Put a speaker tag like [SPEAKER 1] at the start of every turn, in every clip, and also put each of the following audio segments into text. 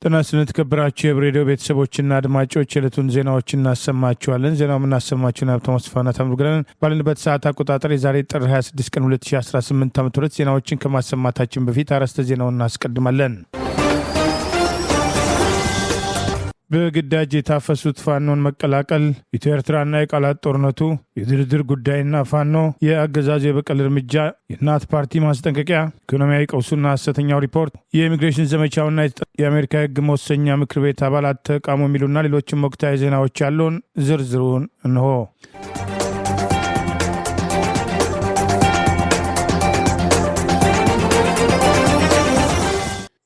[SPEAKER 1] ጤና ስለተከበራችሁ የሬዲዮ ቤተሰቦችና አድማጮች የዕለቱን ዜናዎችን እናሰማችኋለን። ዜናው የምናሰማችሁን ሀብታሙ አስፋና ታምሩግረን ባለንበት ሰዓት አቆጣጠር የዛሬ ጥር 26 ቀን 2018 ዓ.ም ዜናዎችን ከማሰማታችን በፊት አርዕስተ ዜናውን እናስቀድማለን። በግዳጅ የታፈሱት ፋኖን መቀላቀል፣ ኢትዮ ኤርትራና የቃላት ጦርነቱ፣ የድርድር ጉዳይና ፋኖ፣ የአገዛዙ የበቀል እርምጃ፣ የእናት ፓርቲ ማስጠንቀቂያ፣ ኢኮኖሚያዊ ቀውሱና ሐሰተኛው ሪፖርት፣ የኢሚግሬሽን ዘመቻውና የአሜሪካ የሕግ መወሰኛ ምክር ቤት አባላት ተቃውሞ የሚሉና ሌሎችም ወቅታዊ ዜናዎች ያሉን ዝርዝሩን እንሆ።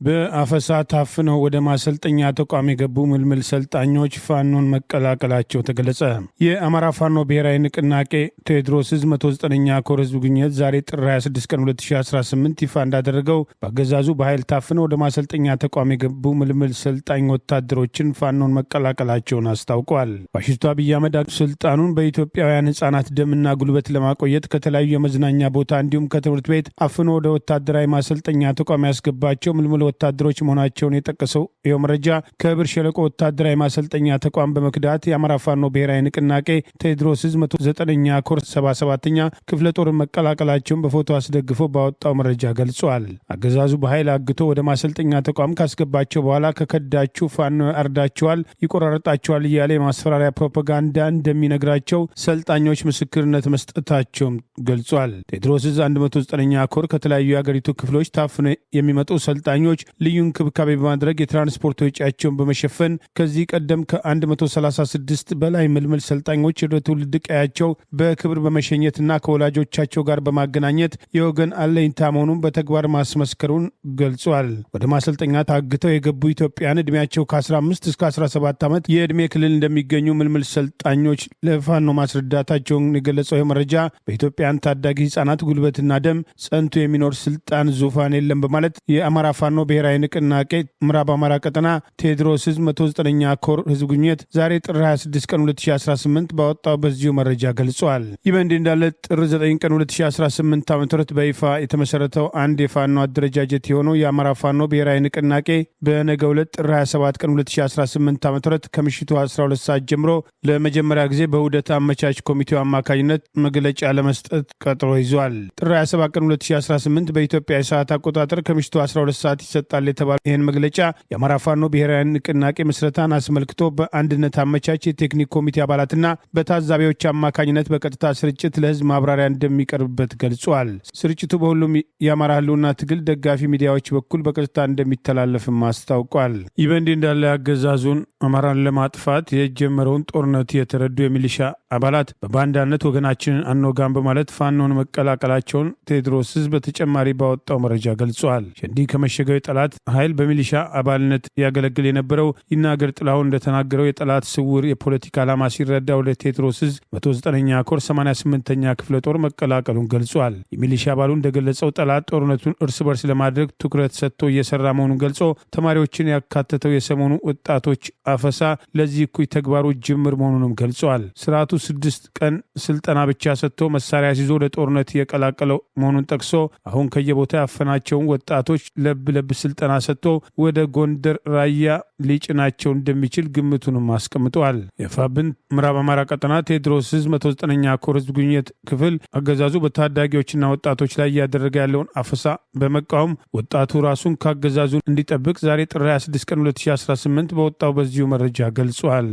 [SPEAKER 1] በአፈሳ ታፍነው ወደ ማሰልጠኛ ተቋም የገቡ ምልምል ሰልጣኞች ፋኖን መቀላቀላቸው ተገለጸ። የአማራ ፋኖ ብሔራዊ ንቅናቄ ቴዎድሮስ ዕዝ 109ኛ ኮር ህዝብ ግንኙነት ዛሬ ጥር 26 ቀን 2018 ይፋ እንዳደረገው በአገዛዙ በኃይል ታፍነው ወደ ማሰልጠኛ ተቋም የገቡ ምልምል ሰልጣኝ ወታደሮችን ፋኖን መቀላቀላቸውን አስታውቋል። ፋሽስቱ አብይ አህመድ ስልጣኑን በኢትዮጵያውያን ህጻናት ደምና ጉልበት ለማቆየት ከተለያዩ የመዝናኛ ቦታ እንዲሁም ከትምህርት ቤት አፍኖ ወደ ወታደራዊ ማሰልጠኛ ተቋም ያስገባቸው ምልምል ወታደሮች መሆናቸውን የጠቀሰው ይኸው መረጃ ከብር ሸለቆ ወታደራዊ ማሰልጠኛ ተቋም በመክዳት የአማራ ፋኖ ብሔራዊ ንቅናቄ ቴዎድሮስ ዕዝ 109ኛ ኮር 77ኛ ክፍለ ጦርን መቀላቀላቸውን በፎቶ አስደግፎ ባወጣው መረጃ ገልጿል። አገዛዙ በኃይል አግቶ ወደ ማሰልጠኛ ተቋም ካስገባቸው በኋላ ከከዳችሁ ፋኖ ያርዳቸዋል፣ ይቆራረጣቸዋል እያለ የማስፈራሪያ ፕሮፓጋንዳ እንደሚነግራቸው ሰልጣኞች ምስክርነት መስጠታቸውም ገልጿል። ቴዎድሮስ ዕዝ 109ኛ ኮር ከተለያዩ የአገሪቱ ክፍሎች ታፍነው የሚመጡ ሰልጣኞች ልዩ እንክብካቤ በማድረግ የትራንስፖርት ወጪያቸውን በመሸፈን ከዚህ ቀደም ከ136 በላይ ምልምል ሰልጣኞች ወደ ትውልድ ቀያቸው በክብር በመሸኘትና ከወላጆቻቸው ጋር በማገናኘት የወገን አለኝታ መሆኑን በተግባር ማስመስከሩን ገልጿል። ወደ ማሰልጠኛ ታግተው የገቡ ኢትዮጵያን ዕድሜያቸው ከ15 እስከ 17 ዓመት የዕድሜ ክልል እንደሚገኙ ምልምል ሰልጣኞች ለፋኖ ማስረዳታቸውን የገለጸው መረጃ በኢትዮጵያን ታዳጊ ህጻናት ጉልበትና ደም ጸንቶ የሚኖር ስልጣን ዙፋን የለም በማለት የአማራ ፋኖ ብሔራዊ ንቅናቄ ምዕራብ አማራ ቀጠና ቴዎድሮስ ዕዝ 109ኛ ኮር ህዝብ ግንኙነት ዛሬ ጥር 26 ቀን 2018 ባወጣው በዚሁ መረጃ ገልጿል። ይህ በእንዲህ እንዳለ ጥር 9 ቀን 2018 ዓ.ም በይፋ የተመሰረተው አንድ የፋኖ አደረጃጀት የሆነው የአማራ ፋኖ ብሔራዊ ንቅናቄ በነገው ዕለት ጥር 27 ቀን 2018 ዓ.ም ከምሽቱ 12 ሰዓት ጀምሮ ለመጀመሪያ ጊዜ በውህደት አመቻች ኮሚቴው አማካኝነት መግለጫ ለመስጠት ቀጥሮ ይዟል። ጥር 27 ቀን 2018 በኢትዮጵያ የሰዓት አቆጣጠር ከምሽቱ 12 ሰዓት ይሰጣል የተባለው ይህን መግለጫ የአማራ ፋኖ ብሔራዊ ንቅናቄ ምስረታን አስመልክቶ በአንድነት አመቻች የቴክኒክ ኮሚቴ አባላትና በታዛቢዎች አማካኝነት በቀጥታ ስርጭት ለህዝብ ማብራሪያ እንደሚቀርብበት ገልጿል። ስርጭቱ በሁሉም የአማራ ህልውና ትግል ደጋፊ ሚዲያዎች በኩል በቀጥታ እንደሚተላለፍም አስታውቋል። ይህ በእንዲህ እንዳለ አገዛዙን አማራን ለማጥፋት የጀመረውን ጦርነት የተረዱ የሚሊሻ አባላት በባንዳነት ወገናችንን አንወጋም በማለት ፋኖን መቀላቀላቸውን ቴዎድሮስ ዕዝ በተጨማሪ ባወጣው መረጃ ገልጿል። ሸንዲ ከመሸገው የጠላት ኃይል በሚሊሻ አባልነት ያገለግል የነበረው ይናገር ጥላሁን እንደተናገረው የጠላት ስውር የፖለቲካ ዓላማ ሲረዳ ወደ ቴዎድሮስ ዕዝ 109ኛ ኮር 88ኛ ክፍለ ጦር መቀላቀሉን ገልጿል። የሚሊሻ አባሉ እንደገለጸው ጠላት ጦርነቱን እርስ በርስ ለማድረግ ትኩረት ሰጥቶ እየሰራ መሆኑን ገልጾ ተማሪዎችን ያካተተው የሰሞኑ ወጣቶች አፈሳ ለዚህ እኩይ ተግባሩ ጅምር መሆኑንም ገልጿል። ስርዓቱ 6 ቀን ስልጠና ብቻ ሰጥቶ መሳሪያ ሲዞ ለጦርነት የቀላቀለው መሆኑን ጠቅሶ አሁን ከየቦታ ያፈናቸውን ወጣቶች ለብ ስልጠና ሰጥቶ ወደ ጎንደር ራያ ሊጭናቸው እንደሚችል ግምቱንም አስቀምጠዋል። የፋብን ምዕራብ አማራ ቀጠና ቴዎድሮስ ዕዝ 109ኛ ኮር ህዝብ ግንኙነት ክፍል አገዛዙ በታዳጊዎችና ወጣቶች ላይ እያደረገ ያለውን አፈሳ በመቃወም ወጣቱ ራሱን ካገዛዙ እንዲጠብቅ ዛሬ ጥር 26 ቀን 2018 በወጣው በዚሁ መረጃ ገልጿል።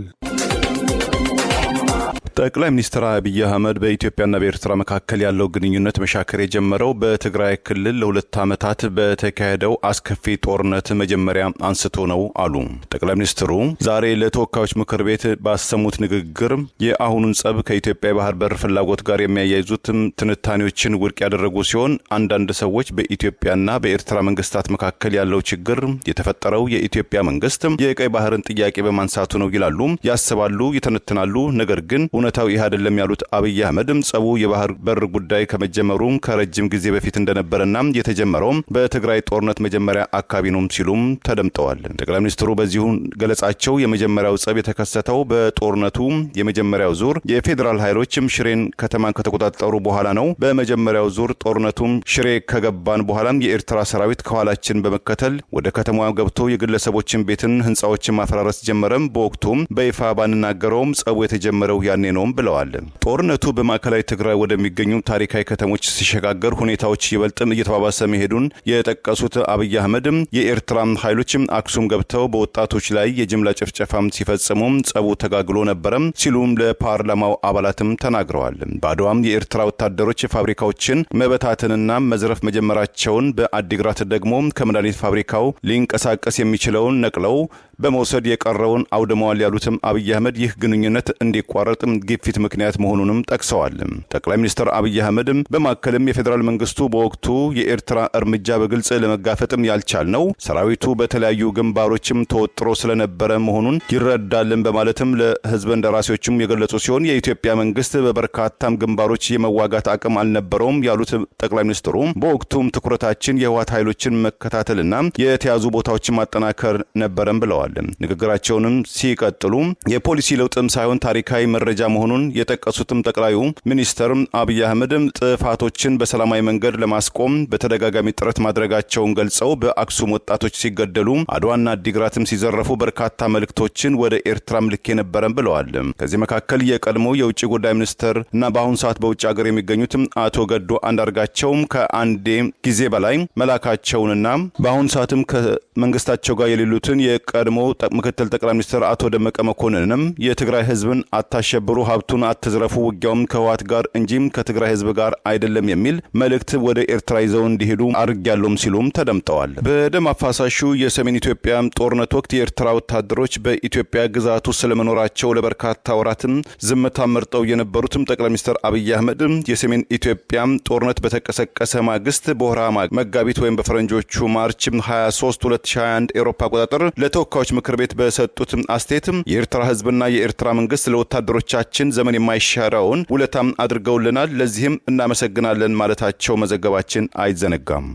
[SPEAKER 2] ጠቅላይ ሚኒስትር አብይ አህመድ በኢትዮጵያና በኤርትራ መካከል ያለው ግንኙነት መሻከር የጀመረው በትግራይ ክልል ለ2 ዓመታት በተካሄደው አስከፊ ጦርነት መጀመሪያ አንስቶ ነው አሉ። ጠቅላይ ሚኒስትሩ ዛሬ ለተወካዮች ምክር ቤት ባሰሙት ንግግር የአሁኑን ጸብ ከኢትዮጵያ የባህር በር ፍላጎት ጋር የሚያያይዙትም ትንታኔዎችን ውድቅ ያደረጉ ሲሆን አንዳንድ ሰዎች በኢትዮጵያና በኤርትራ መንግስታት መካከል ያለው ችግር የተፈጠረው የኢትዮጵያ መንግስት የቀይ ባህርን ጥያቄ በማንሳቱ ነው ይላሉ፣ ያስባሉ፣ ይተነትናሉ። ነገር ግን እውነታው ይህ አይደለም ያሉት አብይ አህመድ ጸቡ የባህር በር ጉዳይ ከመጀመሩ ከረጅም ጊዜ በፊት እንደነበረና የተጀመረው በትግራይ ጦርነት መጀመሪያ አካባቢ ነው ሲሉም ተደምጠዋል። ጠቅላይ ሚኒስትሩ በዚሁ ገለጻቸው የመጀመሪያው ጸብ የተከሰተው በጦርነቱ የመጀመሪያው ዙር የፌዴራል ኃይሎችም ሽሬን ከተማን ከተቆጣጠሩ በኋላ ነው። በመጀመሪያው ዙር ጦርነቱም ሽሬ ከገባን በኋላም የኤርትራ ሰራዊት ከኋላችን በመከተል ወደ ከተማዋ ገብቶ የግለሰቦችን ቤትን ህንጻዎችን ማፈራረስ ጀመረም። በወቅቱም በይፋ ባንናገረውም ጸቡ የተጀመረው ያኔ ነው ብለዋል። ጦርነቱ በማዕከላዊ ትግራይ ወደሚገኙ ታሪካዊ ከተሞች ሲሸጋገር ሁኔታዎች ይበልጥም እየተባባሰ መሄዱን የጠቀሱት አብይ አህመድም የኤርትራ ኃይሎችም አክሱም ገብተው በወጣቶች ላይ የጅምላ ጭፍጨፋም ሲፈጽሙ ጸቡ ተጋግሎ ነበረም ሲሉም ለፓርላማው አባላትም ተናግረዋል። ባድዋም የኤርትራ ወታደሮች ፋብሪካዎችን መበታተንና መዝረፍ መጀመራቸውን፣ በአዲግራት ደግሞ ከመድኃኒት ፋብሪካው ሊንቀሳቀስ የሚችለውን ነቅለው በመውሰድ የቀረውን አውድመዋል ያሉትም አብይ አህመድ ይህ ግንኙነት እንዲቋረጥም ግፊት ምክንያት መሆኑንም ጠቅሰዋል። ጠቅላይ ሚኒስትር አብይ አህመድም በማከልም የፌዴራል መንግስቱ በወቅቱ የኤርትራ እርምጃ በግልጽ ለመጋፈጥም ያልቻል ነው ሰራዊቱ በተለያዩ ግንባሮችም ተወጥሮ ስለነበረ መሆኑን ይረዳልን በማለትም ለህዝብ እንደራሴዎችም የገለጹ ሲሆን የኢትዮጵያ መንግስት በበርካታም ግንባሮች የመዋጋት አቅም አልነበረውም ያሉት ጠቅላይ ሚኒስትሩ በወቅቱም ትኩረታችን የህወሓት ኃይሎችን መከታተልና የተያዙ ቦታዎችን ማጠናከር ነበረም ብለዋል። ንግግራቸውንም ሲቀጥሉ የፖሊሲ ለውጥም ሳይሆን ታሪካዊ መረጃ መሆኑን የጠቀሱትም ጠቅላዩ ሚኒስትር አብይ አህመድም ጥፋቶችን በሰላማዊ መንገድ ለማስቆም በተደጋጋሚ ጥረት ማድረጋቸውን ገልጸው በአክሱም ወጣቶች ሲገደሉ አድዋና አዲግራትም ሲዘረፉ በርካታ መልእክቶችን ወደ ኤርትራ ልኬ ነበረም ብለዋል። ከዚህ መካከል የቀድሞ የውጭ ጉዳይ ሚኒስትር እና በአሁኑ ሰዓት በውጭ ሀገር የሚገኙትም አቶ ገዱ አንዳርጋቸውም ከአንዴ ጊዜ በላይ መላካቸውንና በአሁኑ ሰዓትም ከመንግስታቸው ጋር የሌሉትን የቀድሞ ምክትል ጠቅላይ ሚኒስትር አቶ ደመቀ መኮንንንም የትግራይ ህዝብን አታሸብሩ፣ ሀብቱን አትዝረፉ፣ ውጊያውም ከህወሓት ጋር እንጂም ከትግራይ ህዝብ ጋር አይደለም የሚል መልእክት ወደ ኤርትራ ይዘው እንዲሄዱ አድርጊያለሁም ሲሉም ተደምጠዋል። በደም አፋሳሹ የሰሜን ኢትዮጵያ ጦርነት ወቅት የኤርትራ ወታደሮች በኢትዮጵያ ግዛት ውስጥ ስለመኖራቸው ለበርካታ ወራትም ዝምታ መርጠው የነበሩትም ጠቅላይ ሚኒስትር አብይ አህመድ የሰሜን ኢትዮጵያ ጦርነት በተቀሰቀሰ ማግስት በወርሃ መጋቢት ወይም በፈረንጆቹ ማርች 23 2021 ኤሮፓ አቆጣጠር ለተወካዮች ምክር ቤት በሰጡት አስተያየት የኤርትራ ህዝብና የኤርትራ መንግስት ለወታደሮቻችን ዘመን የማይሻረውን ውለታም አድርገውልናል፣ ለዚህም እናመሰግናለን ማለታቸው መዘገባችን አይዘነጋም።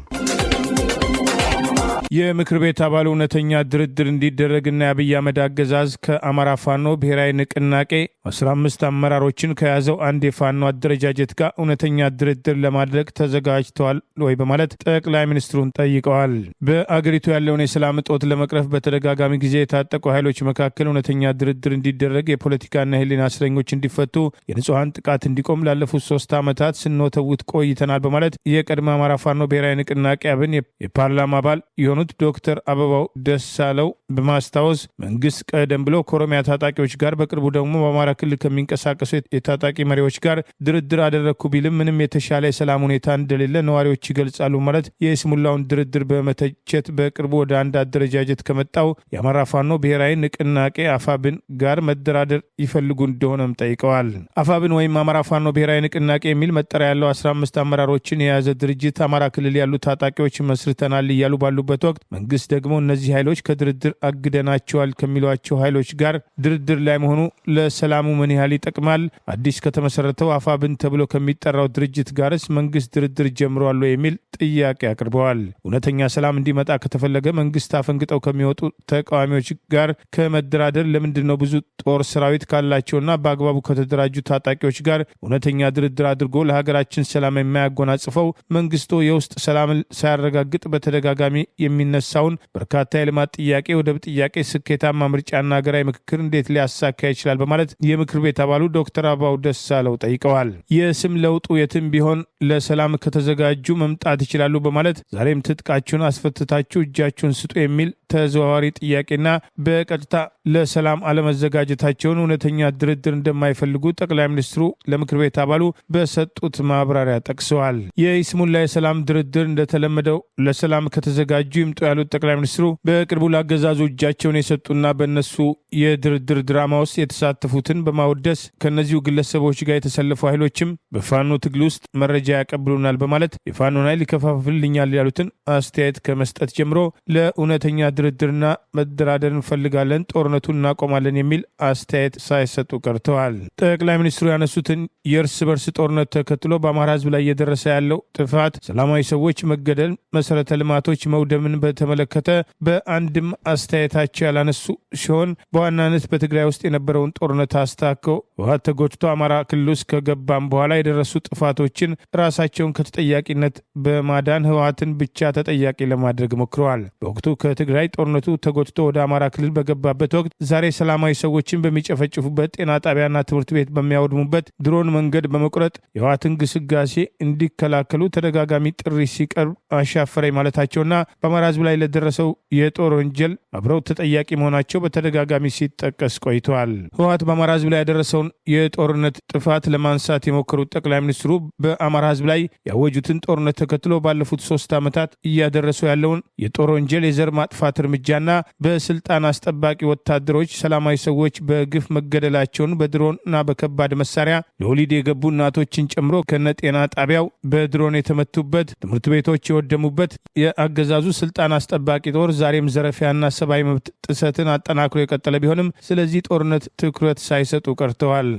[SPEAKER 1] የምክር ቤት አባሉ እውነተኛ ድርድር እንዲደረግና የአብይ አህመድ አገዛዝ ከአማራ ፋኖ ብሔራዊ ንቅናቄ 15 አመራሮችን ከያዘው አንድ የፋኖ አደረጃጀት ጋር እውነተኛ ድርድር ለማድረግ ተዘጋጅተዋል ወይ በማለት ጠቅላይ ሚኒስትሩን ጠይቀዋል። በአገሪቱ ያለውን የሰላም እጦት ለመቅረፍ በተደጋጋሚ ጊዜ የታጠቁ ኃይሎች መካከል እውነተኛ ድርድር እንዲደረግ፣ የፖለቲካና የህሊና እስረኞች እንዲፈቱ፣ የንጹሐን ጥቃት እንዲቆም ላለፉት 3 ዓመታት ስንወተውት ቆይተናል በማለት የቀድሞ አማራ ፋኖ ብሔራዊ ንቅናቄ አብን የፓርላማ አባል የሆኑ ዶክተር አበባው ደሳለው በማስታወስ መንግስት ቀደም ብሎ ከኦሮሚያ ታጣቂዎች ጋር በቅርቡ ደግሞ በአማራ ክልል ከሚንቀሳቀሱ የታጣቂ መሪዎች ጋር ድርድር አደረግኩ ቢልም ምንም የተሻለ የሰላም ሁኔታ እንደሌለ ነዋሪዎች ይገልጻሉ ማለት የስሙላውን ድርድር በመተቸት በቅርቡ ወደ አንድ አደረጃጀት ከመጣው የአማራ ፋኖ ብሔራዊ ንቅናቄ አፋብን ጋር መደራደር ይፈልጉ እንደሆነም ጠይቀዋል። አፋብን ወይም አማራ ፋኖ ብሔራዊ ንቅናቄ የሚል መጠሪያ ያለው 15 አመራሮችን የያዘ ድርጅት አማራ ክልል ያሉ ታጣቂዎች መስርተናል እያሉ ባሉበት ወቅት መንግስት ደግሞ እነዚህ ኃይሎች ከድርድር አግደናቸዋል ከሚሏቸው ኃይሎች ጋር ድርድር ላይ መሆኑ ለሰላሙ ምን ያህል ይጠቅማል? አዲስ ከተመሰረተው አፋብን ተብሎ ከሚጠራው ድርጅት ጋርስ መንግስት ድርድር ጀምሯል የሚል ጥያቄ አቅርበዋል። እውነተኛ ሰላም እንዲመጣ ከተፈለገ መንግስት አፈንግጠው ከሚወጡ ተቃዋሚዎች ጋር ከመደራደር ለምንድን ነው ብዙ ጦር ሰራዊት ካላቸውና በአግባቡ ከተደራጁ ታጣቂዎች ጋር እውነተኛ ድርድር አድርጎ ለሀገራችን ሰላም የማያጎናጽፈው? መንግስቱ የውስጥ ሰላምን ሳያረጋግጥ በተደጋጋሚ የሚነሳውን በርካታ የልማት ጥያቄ፣ ወደብ ጥያቄ፣ ስኬታማ ምርጫና ሀገራዊ ምክክር እንዴት ሊያሳካ ይችላል? በማለት የምክር ቤት አባሉ ዶክተር አበባው ደሳለው ጠይቀዋል። የስም ለውጡ የትም ቢሆን ለሰላም ከተዘጋጁ መምጣት ይችላሉ በማለት ዛሬም ትጥቃችሁን አስፈትታችሁ እጃችሁን ስጡ የሚል ተዘዋዋሪ ጥያቄና በቀጥታ ለሰላም አለመዘጋጀታቸውን እውነተኛ ድርድር እንደማይፈልጉ ጠቅላይ ሚኒስትሩ ለምክር ቤት አባሉ በሰጡት ማብራሪያ ጠቅሰዋል። የይስሙላ የሰላም ድርድር እንደተለመደው ለሰላም ከተዘጋጁ ይምጡ ያሉት ጠቅላይ ሚኒስትሩ በቅርቡ ለአገዛዙ እጃቸውን የሰጡና በእነሱ የድርድር ድራማ ውስጥ የተሳተፉትን በማወደስ ከእነዚሁ ግለሰቦች ጋር የተሰለፉ ኃይሎችም በፋኖ ትግል ውስጥ መረጃ ያቀብሉናል በማለት የፋኖን ኃይል ይከፋፍልኛል ያሉትን አስተያየት ከመስጠት ጀምሮ ለእውነተኛ ድርድርና መደራደር እንፈልጋለን፣ ጦርነቱን እናቆማለን የሚል አስተያየት ሳይሰጡ ቀርተዋል። ጠቅላይ ሚኒስትሩ ያነሱትን የእርስ በርስ ጦርነት ተከትሎ በአማራ ህዝብ ላይ እየደረሰ ያለው ጥፋት፣ ሰላማዊ ሰዎች መገደል፣ መሰረተ ልማቶች መውደምን በተመለከተ በአንድም አስተያየታቸው ያላነሱ ሲሆን በዋናነት በትግራይ ውስጥ የነበረውን ጦርነት አስታከው ህወሓት ተጎድቶ አማራ ክልል ውስጥ ከገባም በኋላ የደረሱ ጥፋቶችን ራሳቸውን ከተጠያቂነት በማዳን ህወሓትን ብቻ ተጠያቂ ለማድረግ ሞክረዋል። በወቅቱ ከትግራይ ጦርነቱ ተጎድቶ ወደ አማራ ክልል በገባበት ወቅት ዛሬ ሰላማዊ ሰዎችን በሚጨፈጭፉበት፣ ጤና ጣቢያና ትምህርት ቤት በሚያወድሙበት፣ ድሮን መንገድ በመቁረጥ የህወሓትን ግስጋሴ እንዲከላከሉ ተደጋጋሚ ጥሪ ሲቀርብ አሻፈረኝ ማለታቸውና በአማራ ህዝብ ላይ ለደረሰው የጦር ወንጀል አብረው ተጠያቂ መሆናቸው በተደጋጋሚ ሲጠቀስ ቆይተዋል። ህወሓት በአማራ ህዝብ ላይ ያደረሰውን የጦርነት ጥፋት ለማንሳት የሞከሩት ጠቅላይ ሚኒስትሩ በአማራ ህዝብ ላይ ያወጁትን ጦርነት ተከትሎ ባለፉት 3 ዓመታት እያደረሱ ያለውን የጦር ወንጀል፣ የዘር ማጥፋት እርምጃና በስልጣን አስጠባቂ ወታደሮች ሰላማዊ ሰዎች በግፍ መገደላቸውን፣ በድሮንና በከባድ መሳሪያ ለወሊድ የገቡ እናቶችን ጨምሮ ከነጤና ጣቢያው በድሮን የተመቱበት፣ ትምህርት ቤቶች የወደሙበት የአገዛዙ ስልጣን አስጠባቂ ጦር ዛሬም ዘረፊያና ሰብአዊ መብት ጥሰትን አጠናክሮ የቀጠለ ቢሆንም ስለዚህ ጦርነት ትኩረት ሳይሰጡ ቀርተዋል።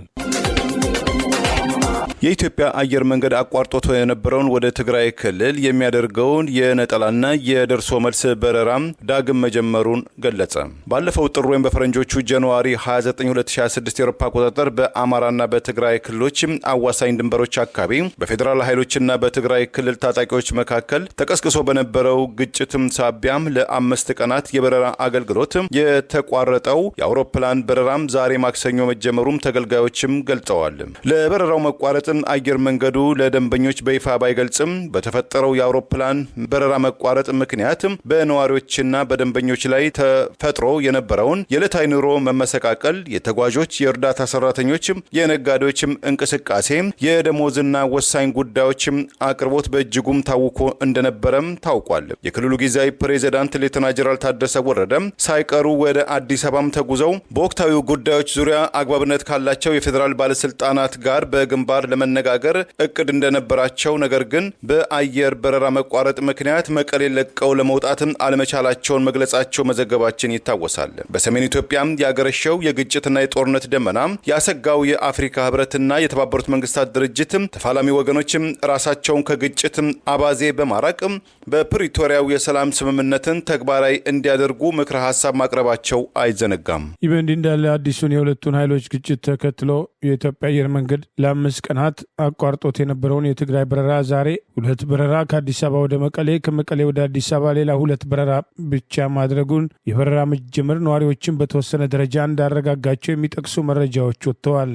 [SPEAKER 2] የኢትዮጵያ አየር መንገድ አቋርጦት የነበረውን ወደ ትግራይ ክልል የሚያደርገውን የነጠላና የደርሶ መልስ በረራም ዳግም መጀመሩን ገለጸ። ባለፈው ጥር ወይም በፈረንጆቹ ጃንዋሪ 29 2026 የአውሮፓ አቆጣጠር በአማራና በትግራይ ክልሎች አዋሳኝ ድንበሮች አካባቢ በፌዴራል ኃይሎችና በትግራይ ክልል ታጣቂዎች መካከል ተቀስቅሶ በነበረው ግጭትም ሳቢያም ለ5 ቀናት የበረራ አገልግሎት የተቋረጠው የአውሮፕላን በረራም ዛሬ ማክሰኞ መጀመሩም ተገልጋዮችም ገልጸዋል። ለበረራው መቋረጥ አየር መንገዱ ለደንበኞች በይፋ ባይገልጽም በተፈጠረው የአውሮፕላን በረራ መቋረጥ ምክንያት በነዋሪዎችና በደንበኞች ላይ ተፈጥሮ የነበረውን የዕለታዊ ኑሮ መመሰቃቀል፣ የተጓዦች፣ የእርዳታ ሰራተኞች፣ የነጋዴዎች እንቅስቃሴ፣ የደሞዝና ወሳኝ ጉዳዮች አቅርቦት በእጅጉም ታውኮ እንደነበረም ታውቋል። የክልሉ ጊዜያዊ ፕሬዝዳንት ሌተና ጀነራል ታደሰ ወረደ ሳይቀሩ ወደ አዲስ አበባም ተጉዘው በወቅታዊ ጉዳዮች ዙሪያ አግባብነት ካላቸው የፌዴራል ባለስልጣናት ጋር በግንባር ለመነጋገር እቅድ እንደነበራቸው፣ ነገር ግን በአየር በረራ መቋረጥ ምክንያት መቀሌ ለቀው ለመውጣት አለመቻላቸውን መግለጻቸው መዘገባችን ይታወሳል። በሰሜን ኢትዮጵያም ያገረሸው የግጭትና የጦርነት ደመና ያሰጋው የአፍሪካ ህብረትና የተባበሩት መንግስታት ድርጅት ተፋላሚ ወገኖች ራሳቸውን ከግጭት አባዜ በማራቅ በፕሪቶሪያው የሰላም ስምምነትን ተግባራዊ እንዲያደርጉ ምክረ ሀሳብ ማቅረባቸው አይዘነጋም።
[SPEAKER 1] ይህ በእንዲህ እንዳለ አዲሱን የሁለቱን ኃይሎች ግጭት ተከትሎ የኢትዮጵያ አየር መንገድ ለ5 ቀናት አቋርጦት የነበረውን የትግራይ በረራ ዛሬ 2 በረራ ከአዲስ አበባ ወደ መቀሌ፣ ከመቀሌ ወደ አዲስ አበባ ሌላ 2 በረራ ብቻ ማድረጉን የበረራ መጀመር ነዋሪዎችን በተወሰነ ደረጃ እንዳረጋጋቸው የሚጠቅሱ መረጃዎች ወጥተዋል።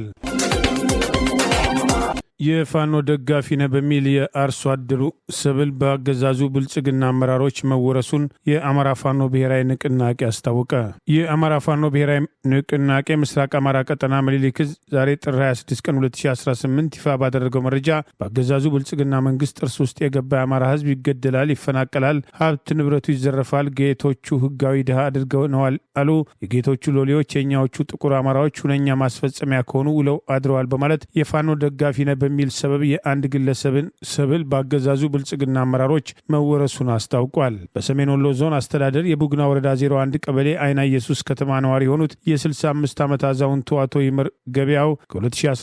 [SPEAKER 1] የፋኖ ደጋፊ ነህ በሚል የአርሶ አደሩ ሰብል በአገዛዙ ብልጽግና አመራሮች መወረሱን የአማራ ፋኖ ብሔራዊ ንቅናቄ አስታወቀ። የአማራ ፋኖ ብሔራዊ ንቅናቄ ምስራቅ አማራ ቀጠና ምኒልክ ዕዝ ዛሬ ጥር 26 ቀን 2018 ይፋ ባደረገው መረጃ በአገዛዙ ብልጽግና መንግስት ጥርስ ውስጥ የገባ የአማራ ህዝብ ይገደላል፣ ይፈናቀላል፣ ሀብት ንብረቱ ይዘረፋል፣ ጌቶቹ ህጋዊ ድሃ አድርገውነዋል አሉ። የጌቶቹ ሎሌዎች የኛዎቹ ጥቁር አማራዎች ሁነኛ ማስፈጸሚያ ከሆኑ ውለው አድረዋል በማለት የፋኖ ደጋፊ ነህ በሚል ሰበብ የአንድ ግለሰብን ሰብል በአገዛዙ ብልጽግና አመራሮች መወረሱን አስታውቋል። በሰሜን ወሎ ዞን አስተዳደር የቡግና ወረዳ 01 ቀበሌ አይና ኢየሱስ ከተማ ነዋሪ የሆኑት የ65 ዓመት አዛውንቱ አቶ ይመር ገበያው ከ2017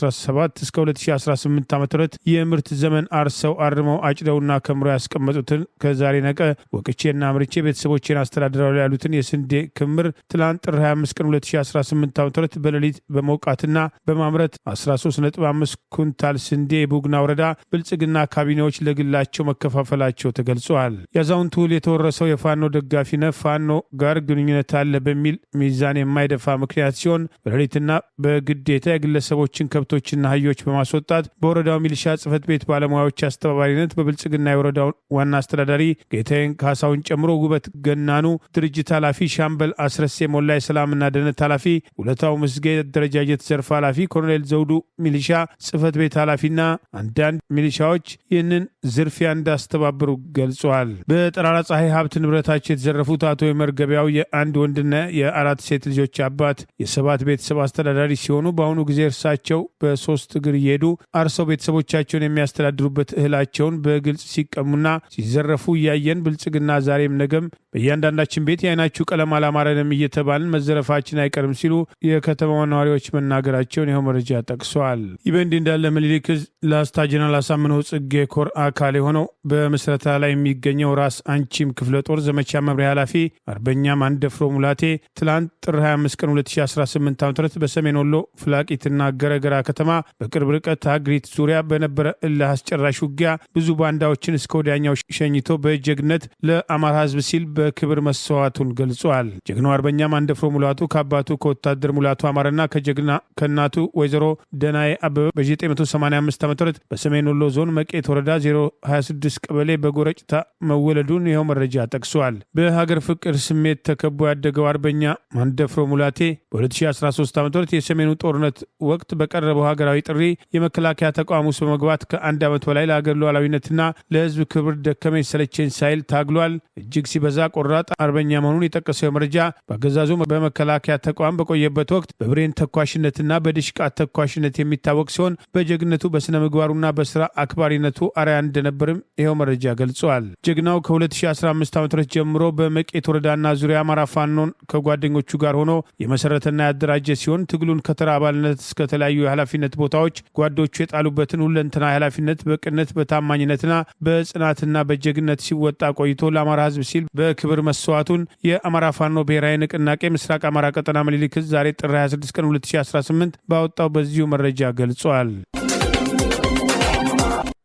[SPEAKER 1] እስከ 2018 ዓ.ም የምርት ዘመን አርሰው አርመው አጭደውና ከምሮ ያስቀመጡትን ከዛሬ ነገ ወቅቼና ምርቼ ቤተሰቦቼን አስተዳደራዊ ያሉትን የስንዴ ክምር ትላንት ጥር 25 ቀን 2018 ዓ.ም በሌሊት በመውቃትና በማምረት 13.5 ኩንታል ስንዴ የቡግና ወረዳ ብልጽግና ካቢኔዎች ለግላቸው መከፋፈላቸው ተገልጿል። የአዛውንቱ ውል የተወረሰው የፋኖ ደጋፊ ነህ ፋኖ ጋር ግንኙነት አለ በሚል ሚዛን የማይደፋ ምክንያት ሲሆን በሌሊትና በግዴታ የግለሰቦችን ከብቶችና አህዮች በማስወጣት በወረዳው ሚሊሻ ጽህፈት ቤት ባለሙያዎች አስተባባሪነት በብልጽግና የወረዳው ዋና አስተዳዳሪ ጌታዬን ካሳውን ጨምሮ ውበት ገናኑ ድርጅት ኃላፊ፣ ሻምበል አስረሴ ሞላ የሰላምና ደህንነት ኃላፊ፣ ውለታው ምስጌ አደረጃጀት ዘርፍ ኃላፊ፣ ኮሎኔል ዘውዱ ሚሊሻ ጽህፈት ቤት ኃላፊ ኃላፊና አንዳንድ ሚሊሻዎች ይህንን ዝርፊያ እንዳስተባበሩ ገልጸዋል። በጠራራ ፀሐይ ሀብት ንብረታቸው የተዘረፉት አቶ ይመር ገበያው የአንድ ወንድና የአራት ሴት ልጆች አባት፣ የ7 ቤተሰብ አስተዳዳሪ ሲሆኑ በአሁኑ ጊዜ እርሳቸው በ3 እግር እየሄዱ አርሰው ቤተሰቦቻቸውን የሚያስተዳድሩበት እህላቸውን በግልጽ ሲቀሙና ሲዘረፉ እያየን ብልጽግና ዛሬም ነገም በእያንዳንዳችን ቤት የአይናችሁ ቀለም አላማረንም እየተባልን መዘረፋችን አይቀርም ሲሉ የከተማዋ ነዋሪዎች መናገራቸውን ይኸው መረጃ ጠቅሰዋል። ይህ በእንዲህ እንዳለ ምኒልክ ዕዝ ላስታ ጀነራል አሳምነው ጽጌ ኮር አካል የሆነው በምስረታ ላይ የሚገኘው ራስ አንቺም ክፍለ ጦር ዘመቻ መምሪያ ኃላፊ አርበኛ ማንደፍሮ ሙላቴ ትላንት ጥር 25 ቀን 2018 ዓ.ም በሰሜን ወሎ ፍላቂትና ገረገራ ከተማ በቅርብ ርቀት አግሪት ዙሪያ በነበረ እልህ አስጨራሽ ውጊያ ብዙ ባንዳዎችን እስከ ወዲያኛው ሸኝቶ በጀግነት ለአማራ ሕዝብ ሲል በክብር መስዋዕቱን ገልጿል። ጀግናው አርበኛ ማንደፍሮ ሙላቱ ከአባቱ ከወታደር ሙላቱ አማረና ከጀግና ከእናቱ ወይዘሮ ደናዬ አበበ በ985 ዓ.ም በሰሜን ወሎ ዞን መቄት ወረዳ 026 ቀበሌ በጎረጭታ መወለዱን ይኸው መረጃ ጠቅሷል። በሀገር ፍቅር ስሜት ተከቦ ያደገው አርበኛ ማንደፍሮ ሙላቴ በ2013 ዓ.ም የሰሜኑ ጦርነት ወቅት በቀረበው ሀገራዊ ጥሪ የመከላከያ ተቋም ውስጥ በመግባት ከአንድ ዓመት በላይ ለሀገር ሉዓላዊነትና ለሕዝብ ክብር ደከመኝ ሰለቸኝ ሳይል ታግሏል። እጅግ ሲበዛ ቆራጥ አርበኛ መሆኑን የጠቀሰው መረጃ በአገዛዙ በመከላከያ ተቋም በቆየበት ወቅት በብሬን ተኳሽነትና በድሽቃ ተኳሽነት የሚታወቅ ሲሆን በጀግነቱ በስነ ምግባሩና በስራ አክባሪነቱ አርአያ እንደነበርም ይኸው መረጃ ገልጿል። ጀግናው ከ2015 ዓ.ም ጀምሮ በመቄት ወረዳና ዙሪያ አማራ ፋኖን ከጓደኞቹ ጋር ሆኖ የመሰረተና ያደራጀ ሲሆን ትግሉን ከተራ አባልነት እስከ ተለያዩ የኃላፊነት ቦታዎች ጓዶቹ የጣሉበትን ሁለንተና ኃላፊነት በቅነት በታማኝነትና በጽናትና በጀግነት ሲወጣ ቆይቶ ለአማራ ሕዝብ ሲል በክብር መስዋዕቱን የአማራ ፋኖ ብሔራዊ ንቅናቄ ምስራቅ አማራ ቀጠና ምኒልክ ዕዝ ዛሬ ጥር 26 ቀን 2018 ባወጣው በዚሁ መረጃ ገልጿል።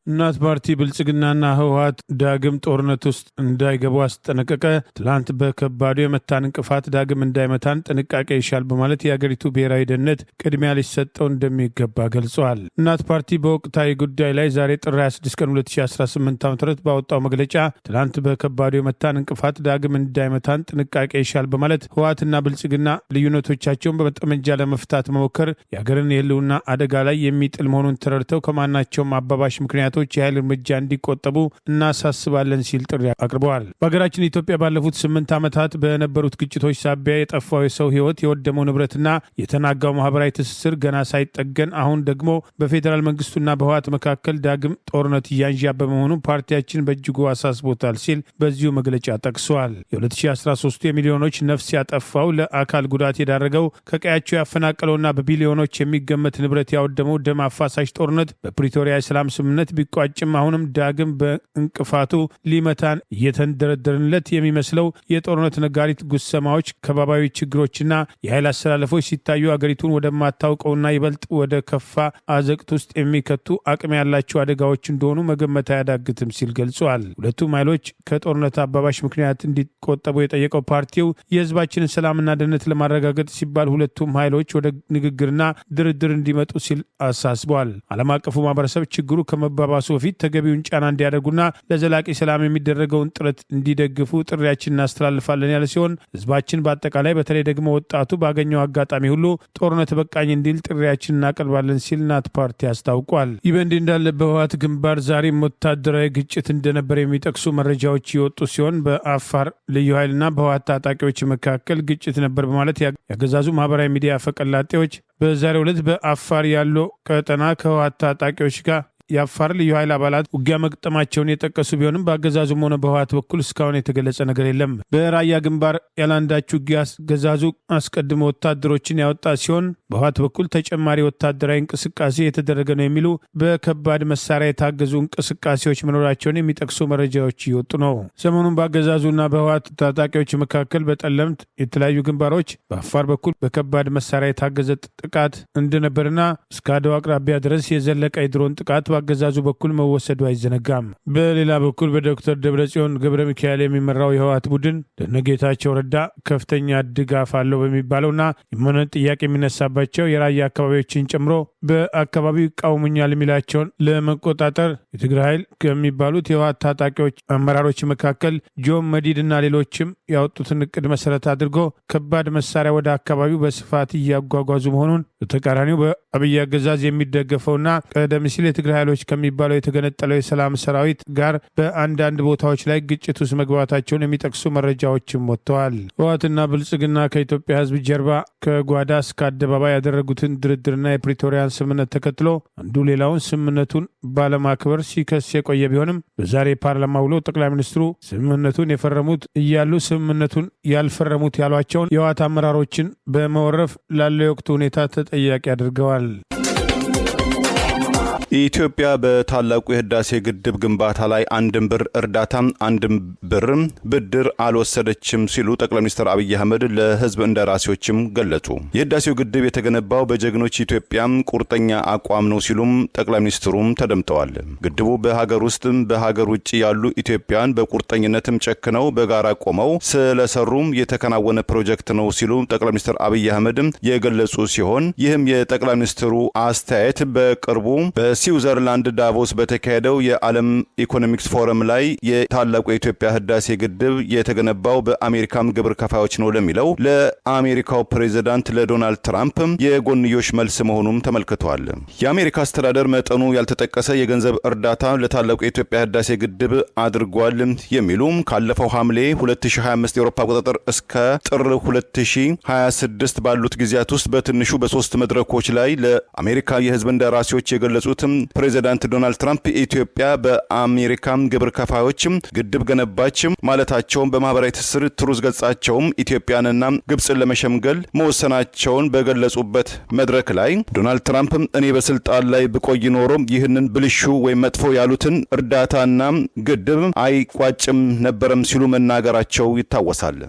[SPEAKER 1] እናት ፓርቲ ብልጽግናና ህወሓት ዳግም ጦርነት ውስጥ እንዳይገቡ አስጠነቀቀ። ትላንት በከባዱ የመታን እንቅፋት ዳግም እንዳይመታን ጥንቃቄ ይሻል በማለት የአገሪቱ ብሔራዊ ደህንነት ቅድሚያ ሊሰጠው እንደሚገባ ገልጸዋል። እናት ፓርቲ በወቅታዊ ጉዳይ ላይ ዛሬ ጥር 26 ቀን 2018 ዓ.ም ባወጣው መግለጫ ትላንት በከባዱ የመታን እንቅፋት ዳግም እንዳይመታን ጥንቃቄ ይሻል በማለት ህወሓትና ብልጽግና ልዩነቶቻቸውን በጠመንጃ ለመፍታት መሞከር የሀገርን የህልውና አደጋ ላይ የሚጥል መሆኑን ተረድተው ከማናቸውም አባባሽ ምክንያቶች የኃይል እርምጃ እንዲቆጠቡ እናሳስባለን ሲል ጥሪ አቅርበዋል። በሀገራችን ኢትዮጵያ ባለፉት 8 ዓመታት በነበሩት ግጭቶች ሳቢያ የጠፋው የሰው ህይወት፣ የወደመው ንብረትና የተናጋው ማህበራዊ ትስስር ገና ሳይጠገን አሁን ደግሞ በፌዴራል መንግስቱና በህወሓት መካከል ዳግም ጦርነት እያንዣበበ በመሆኑ ፓርቲያችን በእጅጉ አሳስቦታል ሲል በዚሁ መግለጫ ጠቅሷል። የ2013 የሚሊዮኖች ነፍስ ያጠፋው፣ ለአካል ጉዳት የዳረገው፣ ከቀያቸው ያፈናቀለውና በቢሊዮኖች የሚገመት ንብረት ያወደመው ደም አፋሳሽ ጦርነት በፕሪቶሪያ የሰላም ስምምነት ቢቋጭም አሁንም ዳግም በእንቅፋቱ ሊመታን እየተንደረደርንለት የሚመስለው የጦርነት ነጋሪት ጉሰማዎች፣ ከባባዊ ችግሮችና የኃይል አሰላለፎች ሲታዩ አገሪቱን ወደማታውቀውና ይበልጥ ወደ ከፋ አዘቅት ውስጥ የሚከቱ አቅም ያላቸው አደጋዎች እንደሆኑ መገመት አያዳግትም ሲል ገልጿል። ሁለቱም ኃይሎች ከጦርነት አባባሽ ምክንያት እንዲቆጠቡ የጠየቀው ፓርቲው የህዝባችንን ሰላምና ደህንነት ለማረጋገጥ ሲባል ሁለቱም ኃይሎች ወደ ንግግርና ድርድር እንዲመጡ ሲል አሳስበዋል። ዓለም አቀፉ ማህበረሰብ ችግሩ ከመባባሱ በፊት ተገቢውን ጫና እንዲያደርጉና ለዘላቂ ሰላም የሚደረገውን ጥረት እንዲደግፉ ጥሪያችን እናስተላልፋለን ያለ ሲሆን ህዝባችን በአጠቃላይ በተለይ ደግሞ ወጣቱ ባገኘው አጋጣሚ ሁሉ ጦርነት በቃኝ እንዲል ጥሪያችን እናቀርባለን ሲል እናት ፓርቲ አስታውቋል። ይህ በእንዲህ እንዳለ በህወሓት ግንባር ዛሬም ወታደራዊ ግጭት እንደነበር የሚጠቅሱ መረጃዎች የወጡ ሲሆን በአፋር ልዩ ኃይልና በህወሓት ታጣቂዎች መካከል ግጭት ነበር በማለት ያገዛዙ ማህበራዊ ሚዲያ ፈቀላጤዎች በዛሬው ዕለት በአፋር ያለው ቀጠና ከህወሓት ታጣቂዎች ጋር የአፋር ልዩ ኃይል አባላት ውጊያ መቅጠማቸውን የጠቀሱ ቢሆንም በአገዛዙም ሆነ በህወሓት በኩል እስካሁን የተገለጸ ነገር የለም። በራያ ግንባር ያላንዳች ውጊያ አገዛዙ አስቀድሞ ወታደሮችን ያወጣ ሲሆን በህወሓት በኩል ተጨማሪ ወታደራዊ እንቅስቃሴ የተደረገ ነው የሚሉ በከባድ መሳሪያ የታገዙ እንቅስቃሴዎች መኖራቸውን የሚጠቅሱ መረጃዎች እየወጡ ነው። ሰሞኑን በአገዛዙና በህወሓት ታጣቂዎች መካከል በጠለምት የተለያዩ ግንባሮች በአፋር በኩል በከባድ መሳሪያ የታገዘ ጥቃት እንደነበርና እስከ አድዋ አቅራቢያ ድረስ የዘለቀ የድሮን ጥቃት በአገዛዙ በኩል መወሰዱ አይዘነጋም። በሌላ በኩል በዶክተር ደብረጽዮን ገብረ ሚካኤል የሚመራው የህወሓት ቡድን ለጌታቸው ረዳ ከፍተኛ ድጋፍ አለው በሚባለውና የመኖር ጥያቄ የሚነሳባቸው የራያ አካባቢዎችን ጨምሮ በአካባቢው ይቃወሙኛል የሚላቸውን ለመቆጣጠር የትግራይ ኃይል ከሚባሉት የህወሓት ታጣቂዎች አመራሮች መካከል ጆን መዲድና ሌሎችም ያወጡትን እቅድ መሰረት አድርጎ ከባድ መሳሪያ ወደ አካባቢው በስፋት እያጓጓዙ መሆኑን በተቃራኒው በአብይ አገዛዝ የሚደገፈውና ቀደም ሲል የትግራይ ኃይሎች ከሚባለው የተገነጠለው የሰላም ሰራዊት ጋር በአንዳንድ ቦታዎች ላይ ግጭት ውስጥ መግባታቸውን የሚጠቅሱ መረጃዎችም ወጥተዋል። ህወሓትና ብልጽግና ከኢትዮጵያ ህዝብ ጀርባ ከጓዳ እስከ አደባባይ ያደረጉትን ድርድርና የፕሪቶሪያን ስምምነት ተከትሎ አንዱ ሌላውን ስምምነቱን ባለማክበር ሲከስ የቆየ ቢሆንም በዛሬ ፓርላማ ውሎ ጠቅላይ ሚኒስትሩ ስምምነቱን የፈረሙት እያሉ ስምምነቱን ያልፈረሙት ያሏቸውን የህወሓት አመራሮችን በመወረፍ ላለው የወቅቱ ሁኔታ ተጠያቂ አድርገዋል።
[SPEAKER 2] ኢትዮጵያ በታላቁ የህዳሴ ግድብ ግንባታ ላይ አንድም ብር እርዳታ አንድም ብር ብድር አልወሰደችም ሲሉ ጠቅላይ ሚኒስትር አብይ አህመድ ለህዝብ እንደራሴዎችም ገለጹ። የህዳሴው ግድብ የተገነባው በጀግኖች ኢትዮጵያ ቁርጠኛ አቋም ነው ሲሉም ጠቅላይ ሚኒስትሩም ተደምጠዋል። ግድቡ በሀገር ውስጥም በሀገር ውጭ ያሉ ኢትዮጵያን በቁርጠኝነትም ጨክነው በጋራ ቆመው ስለሰሩም የተከናወነ ፕሮጀክት ነው ሲሉ ጠቅላይ ሚኒስትር አብይ አህመድ የገለጹ ሲሆን ይህም የጠቅላይ ሚኒስትሩ አስተያየት በቅርቡ በስዊዘርላንድ ዳቮስ በተካሄደው የዓለም ኢኮኖሚክስ ፎረም ላይ የታላቁ የኢትዮጵያ ህዳሴ ግድብ የተገነባው በአሜሪካም ግብር ከፋዮች ነው ለሚለው ለአሜሪካው ፕሬዝዳንት ለዶናልድ ትራምፕ የጎንዮሽ መልስ መሆኑም ተመልክቷል። የአሜሪካ አስተዳደር መጠኑ ያልተጠቀሰ የገንዘብ እርዳታ ለታላቁ የኢትዮጵያ ህዳሴ ግድብ አድርጓል የሚሉ ካለፈው ሐምሌ 2025 የአውሮፓ አቆጣጠር እስከ ጥር 2026 ባሉት ጊዜያት ውስጥ በትንሹ በ3 መድረኮች ላይ ለአሜሪካ የህዝብ እንደራሴዎች የገለጹት ፕሬዝዳንት ዶናልድ ትራምፕ ኢትዮጵያ በአሜሪካም ግብር ከፋዮችም ግድብ ገነባችም ማለታቸውን በማህበራዊ ትስስር ትሩዝ ገጻቸውም ኢትዮጵያንና ግብፅን ለመሸምገል መወሰናቸውን በገለጹበት መድረክ ላይ ዶናልድ ትራምፕ እኔ በስልጣን ላይ ብቆይ ኖሮ ይህንን ብልሹ ወይም መጥፎ ያሉትን እርዳታና ግድብ አይቋጭም ነበረም ሲሉ መናገራቸው ይታወሳል።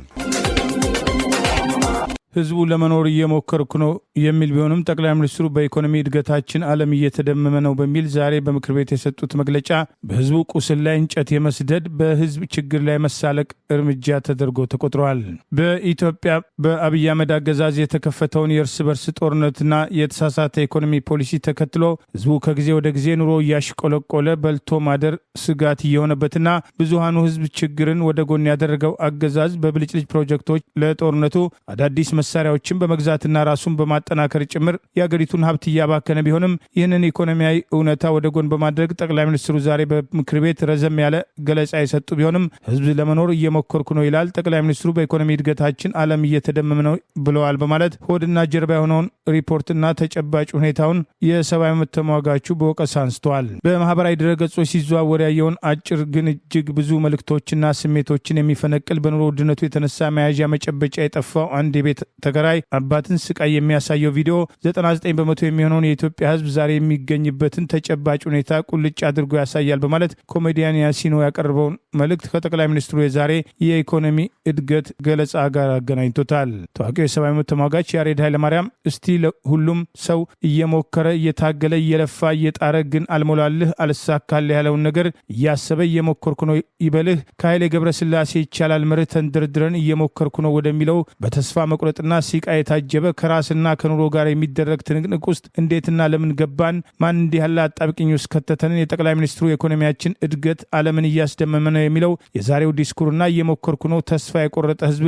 [SPEAKER 1] ህዝቡ ለመኖር እየሞከርኩ ነው የሚል ቢሆንም ጠቅላይ ሚኒስትሩ በኢኮኖሚ እድገታችን ዓለም እየተደመመ ነው በሚል ዛሬ በምክር ቤት የሰጡት መግለጫ በህዝቡ ቁስል ላይ እንጨት የመስደድ በህዝብ ችግር ላይ መሳለቅ እርምጃ ተደርጎ ተቆጥረዋል። በኢትዮጵያ በአብይ አህመድ አገዛዝ የተከፈተውን የእርስ በርስ ጦርነትና የተሳሳተ ኢኮኖሚ ፖሊሲ ተከትሎ ህዝቡ ከጊዜ ወደ ጊዜ ኑሮ እያሽቆለቆለ በልቶ ማደር ስጋት እየሆነበትና ብዙሃኑ ህዝብ ችግርን ወደ ጎን ያደረገው አገዛዝ በብልጭልጭ ፕሮጀክቶች ለጦርነቱ አዳዲስ መሳሪያዎችን በመግዛትና ራሱን በማጠናከር ጭምር የአገሪቱን ሀብት እያባከነ ቢሆንም ይህንን ኢኮኖሚያዊ እውነታ ወደ ጎን በማድረግ ጠቅላይ ሚኒስትሩ ዛሬ በምክር ቤት ረዘም ያለ ገለጻ የሰጡ ቢሆንም ህዝብ ለመኖር እየሞከርኩ ነው ይላል። ጠቅላይ ሚኒስትሩ በኢኮኖሚ እድገታችን ዓለም እየተደመመ ነው ብለዋል በማለት ሆድና ጀርባ የሆነውን ሪፖርትና ተጨባጭ ሁኔታውን የሰብአዊ መብት ተሟጋቹ በወቀሳ አንስተዋል። በማህበራዊ ድረገጾች ሲዘዋወር ያየውን አጭር ግን እጅግ ብዙ መልእክቶችና ስሜቶችን የሚፈነቅል በኑሮ ውድነቱ የተነሳ መያዣ መጨበጫ የጠፋው አንድ የቤት ተከራይ አባትን ስቃይ የሚያሳየው ቪዲዮ 99 በመቶ የሚሆነውን የኢትዮጵያ ህዝብ ዛሬ የሚገኝበትን ተጨባጭ ሁኔታ ቁልጭ አድርጎ ያሳያል በማለት ኮሜዲያን ያሲኖ ያቀረበውን መልእክት ከጠቅላይ ሚኒስትሩ የዛሬ የኢኮኖሚ እድገት ገለጻ ጋር አገናኝቶታል። ታዋቂው የሰብአዊ መብት ተሟጋች ያሬድ ኃይለማርያም እስቲ ሁሉም ሰው እየሞከረ እየታገለ እየለፋ እየጣረ ግን አልሞላልህ አልሳካልህ ያለውን ነገር እያሰበ እየሞከርኩ ነው ይበልህ። ከኃይሌ ገብረስላሴ ይቻላል መርህ ተንደርድረን እየሞከርኩ ነው ወደሚለው በተስፋ መቁረጥና ሲቃ የታጀበ ከራስና ከኑሮ ጋር የሚደረግ ትንቅንቅ ውስጥ እንዴትና ለምን ገባን? ማን እንዲህ ያለ አጣብቂኝ ውስጥ ከተተንን? የጠቅላይ ሚኒስትሩ የኢኮኖሚያችን እድገት ዓለምን እያስደመመ ነው የሚለው የዛሬው ዲስኩርና እየሞከርኩ ነው ተስፋ የቆረጠ ህዝብ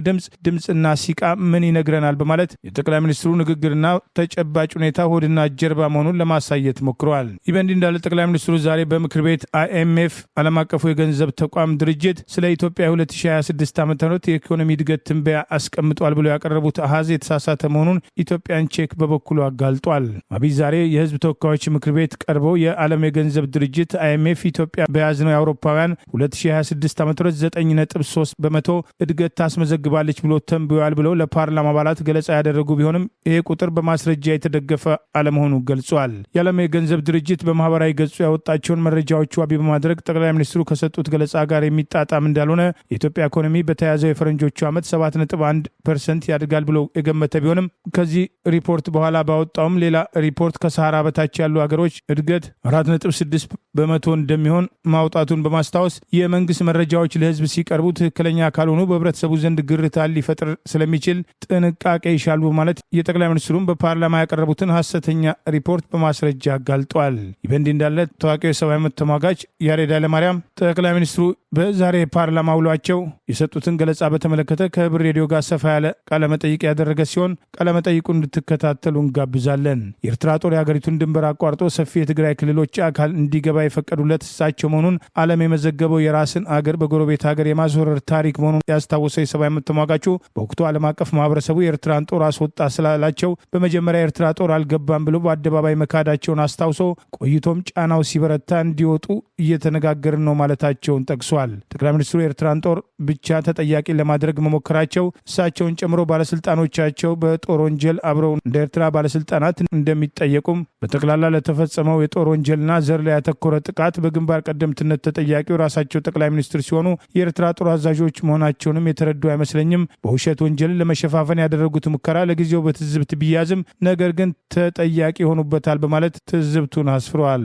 [SPEAKER 1] ድምፅና ሲቃ ምን ይነግረናል? በማለት የጠቅላይ ሚኒስትሩ ንግግርና ተጨባጭ ሁኔታ ሆድና ጀርባ መሆኑን ለማሳየት ሞክረዋል። ይህ በእንዲህ እንዳለ ጠቅላይ ሚኒስትሩ ዛሬ በምክር ቤት አይኤምኤፍ ዓለም አቀፉ የገንዘብ ተቋም ድርጅት ስለ ኢትዮጵያ 2026 ዓ.ም የኢኮኖሚ እድገት ትንበያ አስቀምጧል ብሎ ያቀረቡት አሃዝ የተሳሳተ መሆኑን ኢትዮጵያን ቼክ በበኩሉ አጋልጧል። አብይ ዛሬ የህዝብ ተወካዮች ምክር ቤት ቀርበው የዓለም የገንዘብ ድርጅት አይኤምኤፍ ኢትዮጵያ በያዝነው የአውሮፓውያን 2026 ዓ.ም 9.3 በመቶ እድገት ታስመዘግባለች ብሎ ተንብዮአል ብለው ለፓርላማ አባላት ገለጻ ያደረጉ ቢሆንም ይሄ ቁጥር በማስረጃ የተደገፈ አለመሆኑ ገልጿል። የዓለም የገንዘብ ድርጅት በማህበራዊ ገጹ ያወጣቸውን መረጃዎች ዋቢ በማድረግ ጠቅላይ ሚኒስትሩ ከሰጡት ገለጻ ጋር የሚጣጣም እንዳልሆነ የኢትዮጵያ ኢኮኖሚ በተያዘው የፈረንጆቹ ዓመት 7.1% ያድጋል ብሎ ብሎ የገመተ ቢሆንም ከዚህ ሪፖርት በኋላ ባወጣውም ሌላ ሪፖርት ከሰሃራ በታች ያሉ ሀገሮች እድገት 4.6 በመቶ እንደሚሆን ማውጣቱን በማስታወስ የመንግስት መረጃዎች ለህዝብ ሲቀርቡ ትክክለኛ ካልሆኑ በህብረተሰቡ ዘንድ ግርታ ሊፈጥር ስለሚችል ጥንቃቄ ይሻሉ በማለት የጠቅላይ ሚኒስትሩን በፓርላማ ያቀረቡትን ሐሰተኛ ሪፖርት በማስረጃ አጋልጧል። ይህ በእንዲህ እንዳለ ታዋቂው የሰብአዊ መብት ተሟጋች ያሬድ ኃይለማርያም ጠቅላይ ሚኒስትሩ በዛሬ ፓርላማ ውሏቸው የሰጡትን ገለጻ በተመለከተ ከህብር ሬዲዮ ጋር ሰፋ ያለ ቃለመጠይቅ ያደረገ ሲሆን ቃለመጠይቁን እንድትከታተሉ እንጋብዛለን። የኤርትራ ጦር የሀገሪቱን ድንበር አቋርጦ ሰፊ የትግራይ ክልሎች አካል እንዲገባ የፈቀዱለት እሳቸው መሆኑን ዓለም የመዘገበው የራስን አገር በጎረቤት ሀገር የማስወረር ታሪክ መሆኑን ያስታወሰው የሰብአዊ መብት ተሟጋቹ በወቅቱ ዓለም አቀፍ ማህበረሰቡ የኤርትራን ጦር አስወጣ ስላላቸው በመጀመሪያ የኤርትራ ጦር አልገባም ብሎ በአደባባይ መካዳቸውን አስታውሶ ቆይቶም ጫናው ሲበረታ እንዲወጡ እየተነጋገርን ነው ማለታቸውን ጠቅሷል። ጠቅላይ ሚኒስትሩ የኤርትራን ጦር ብቻ ተጠያቂ ለማድረግ መሞከራቸው እሳቸውን ጨምሮ ባለስልጣኖቻቸው በጦር ወንጀል አብረው እንደ ኤርትራ ባለስልጣናት እንደሚጠየቁም በጠቅላላ ለተፈጸመው የጦር ወንጀልና ዘር ላይ ያተኮረ ጥቃት በግንባር ቀደምትነት ተጠያቂው ራሳቸው ጠቅላይ ሚኒስትር ሲሆኑ የኤርትራ ጦር አዛዦች መሆናቸውንም የተረዱ አይመስለኝም። በውሸት ወንጀልን ለመሸፋፈን ያደረጉት ሙከራ ለጊዜው በትዝብት ቢያዝም ነገር ግን ተጠያቂ ሆኑበታል በማለት ትዝብቱን አስፍረዋል።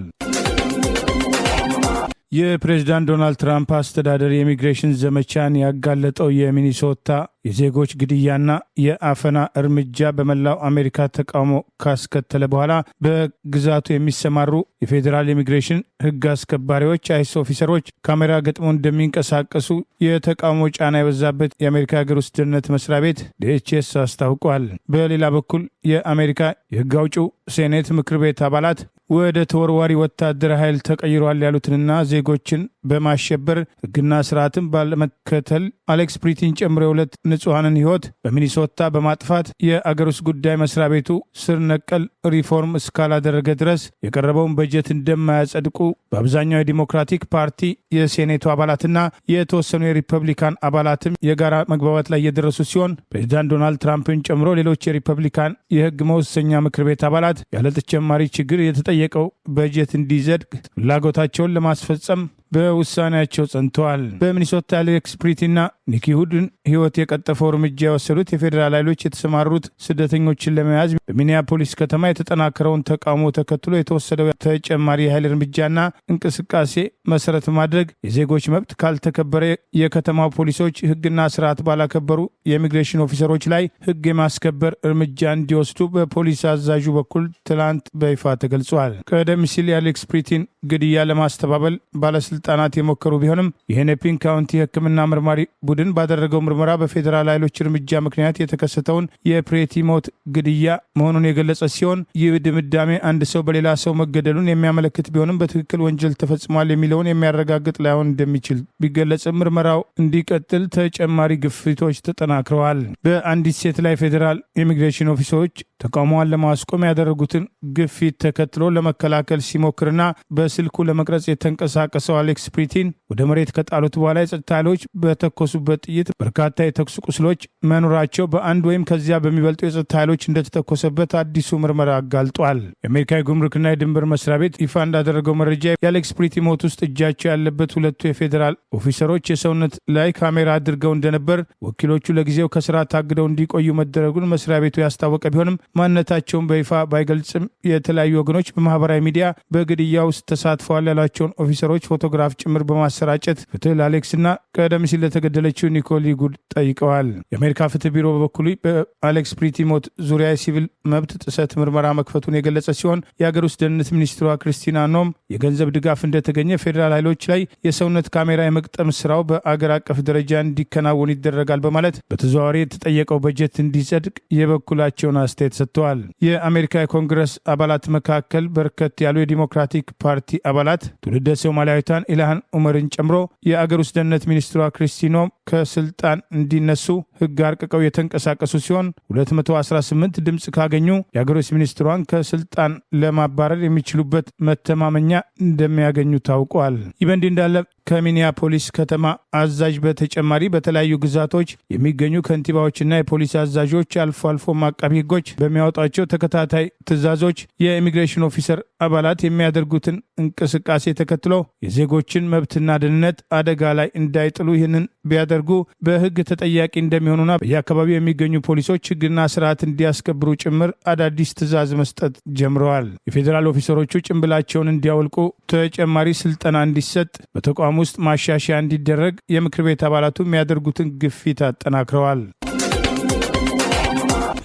[SPEAKER 1] የፕሬዝዳንት ዶናልድ ትራምፕ አስተዳደር የኢሚግሬሽን ዘመቻን ያጋለጠው የሚኒሶታ የዜጎች ግድያና የአፈና እርምጃ በመላው አሜሪካ ተቃውሞ ካስከተለ በኋላ በግዛቱ የሚሰማሩ የፌዴራል ኢሚግሬሽን ሕግ አስከባሪዎች አይስ ኦፊሰሮች ካሜራ ገጥመው እንደሚንቀሳቀሱ የተቃውሞ ጫና የበዛበት የአሜሪካ ሀገር ውስጥ ደህንነት መስሪያ ቤት ዲኤችኤስ አስታውቋል። በሌላ በኩል የአሜሪካ የሕግ አውጪው ሴኔት ምክር ቤት አባላት ወደ ተወርዋሪ ወታደር ኃይል ተቀይሯል ያሉትንና ዜጎችን በማሸበር ሕግና ስርዓትን ባለመከተል አሌክስ ፕሪቲን ጨምሮ የሁለት ንጹሐንን ሕይወት በሚኒሶታ በማጥፋት የአገር ውስጥ ጉዳይ መስሪያ ቤቱ ስር ነቀል ሪፎርም እስካላደረገ ድረስ የቀረበውን በጀት እንደማያጸድቁ በአብዛኛው የዲሞክራቲክ ፓርቲ የሴኔቱ አባላትና የተወሰኑ የሪፐብሊካን አባላትም የጋራ መግባባት ላይ የደረሱ ሲሆን ፕሬዚዳንት ዶናልድ ትራምፕን ጨምሮ ሌሎች የሪፐብሊካን የሕግ መወሰኛ ምክር ቤት አባላት ያለ ተጨማሪ ችግር የተጠየቀው በጀት እንዲጸድቅ ፍላጎታቸውን ለማስፈጸም በውሳኔያቸው ጸንተዋል። በሚኒሶታ አሌክስ ፕሪቲና ኒኪ ሁድን ሕይወት የቀጠፈው እርምጃ የወሰዱት የፌዴራል ኃይሎች የተሰማሩት ስደተኞችን ለመያዝ በሚኒያፖሊስ ከተማ የተጠናከረውን ተቃውሞ ተከትሎ የተወሰደው ተጨማሪ የኃይል እርምጃና እንቅስቃሴ መሰረት ማድረግ የዜጎች መብት ካልተከበረ የከተማው ፖሊሶች ሕግና ስርዓት ባላከበሩ የኢሚግሬሽን ኦፊሰሮች ላይ ሕግ የማስከበር እርምጃ እንዲወስዱ በፖሊስ አዛዡ በኩል ትላንት በይፋ ተገልጿል። ቀደም ሲል የአሌክስ ፕሪቲን ግድያ ለማስተባበል ባለስልጣናት የሞከሩ ቢሆንም የሄነፒን ካውንቲ የሕክምና ምርማሪ ቡድን ባደረገው ምርመራ በፌዴራል ኃይሎች እርምጃ ምክንያት የተከሰተውን የፕሬቲ ሞት ግድያ መሆኑን የገለጸ ሲሆን ይህ ድምዳሜ አንድ ሰው በሌላ ሰው መገደሉን የሚያመለክት ቢሆንም በትክክል ወንጀል ተፈጽሟል የሚለውን የሚያረጋግጥ ላይሆን እንደሚችል ቢገለጽም ምርመራው እንዲቀጥል ተጨማሪ ግፊቶች ተጠናክረዋል። በአንዲት ሴት ላይ ፌዴራል ኢሚግሬሽን ኦፊሰሮች ተቃውሞዋን ለማስቆም ያደረጉትን ግፊት ተከትሎ ለመከላከል ሲሞክርና በስልኩ ለመቅረጽ የተንቀሳቀሰው አሌክስ ፕሪቲን ወደ መሬት ከጣሉት በኋላ የጸጥታ ኃይሎች በተኮሱበት ጥይት በርካታ የተኩስ ቁስሎች መኖራቸው በአንድ ወይም ከዚያ በሚበልጡ የጸጥታ ኃይሎች እንደተተኮሰበት አዲሱ ምርመራ አጋልጧል። የአሜሪካ የጉምሩክና የድንበር መስሪያ ቤት ይፋ እንዳደረገው መረጃ የአሌክስ ፕሪቲ ሞት ውስጥ እጃቸው ያለበት ሁለቱ የፌዴራል ኦፊሰሮች የሰውነት ላይ ካሜራ አድርገው እንደነበር ወኪሎቹ ለጊዜው ከስራ ታግደው እንዲቆዩ መደረጉን መስሪያ ቤቱ ያስታወቀ ቢሆንም ማንነታቸውን በይፋ ባይገልጽም የተለያዩ ወገኖች በማህበራዊ ሚዲያ በግድያ ውስጥ ተሳትፈዋል ያሏቸውን ኦፊሰሮች ፎቶግራፍ ጭምር በማሰራጨት ፍትህ ለአሌክስና ቀደም ሲል ለተገደለችው ኒኮሊ ጉድ ጠይቀዋል። የአሜሪካ ፍትህ ቢሮ በበኩሉ በአሌክስ ፕሪቲ ሞት ዙሪያ የሲቪል መብት ጥሰት ምርመራ መክፈቱን የገለጸ ሲሆን የሀገር ውስጥ ደህንነት ሚኒስትሯ ክሪስቲና ኖም የገንዘብ ድጋፍ እንደተገኘ ፌዴራል ኃይሎች ላይ የሰውነት ካሜራ የመቅጠም ስራው በአገር አቀፍ ደረጃ እንዲከናወን ይደረጋል በማለት በተዘዋዋሪ የተጠየቀው በጀት እንዲጸድቅ የበኩላቸውን አስተያየት ሰጥተዋል። የአሜሪካ የኮንግረስ አባላት መካከል በርከት ያሉ የዲሞክራቲክ ፓርቲ አባላት ትውልደ ሶማሊያዊቷን ኢልሃን ኡመርን ጨምሮ የአገር ውስጥ ደህንነት ሚኒስትሯ ክሪስቲኖ ከስልጣን እንዲነሱ ሕግ አርቅቀው የተንቀሳቀሱ ሲሆን 218 ድምፅ ካገኙ የአገር ውስጥ ሚኒስትሯን ከስልጣን ለማባረር የሚችሉበት መተማመኛ እንደሚያገኙ ታውቋል። ይህ በእንዲህ እንዳለ ከሚኒያፖሊስ ከተማ አዛዥ በተጨማሪ በተለያዩ ግዛቶች የሚገኙ ከንቲባዎችና የፖሊስ አዛዦች አልፎ አልፎም አቃቢ ሕጎች በሚያወጧቸው ተከታታይ ትዕዛዞች የኢሚግሬሽን ኦፊሰር አባላት የሚያደርጉትን እንቅስቃሴ ተከትሎ የዜጎችን መብትና ደህንነት አደጋ ላይ እንዳይጥሉ ይህንን ቢያደርጉ በሕግ ተጠያቂ እንደሚሆኑና በየአካባቢው የሚገኙ ፖሊሶች ሕግና ስርዓት እንዲያስከብሩ ጭምር አዳዲስ ትዕዛዝ መስጠት ጀምረዋል። የፌዴራል ኦፊሰሮቹ ጭንብላቸውን እንዲያወልቁ፣ ተጨማሪ ስልጠና እንዲሰጥ፣ በተቋም ውስጥ ማሻሻያ እንዲደረግ የምክር ቤት አባላቱ የሚያደርጉትን ግፊት አጠናክረዋል።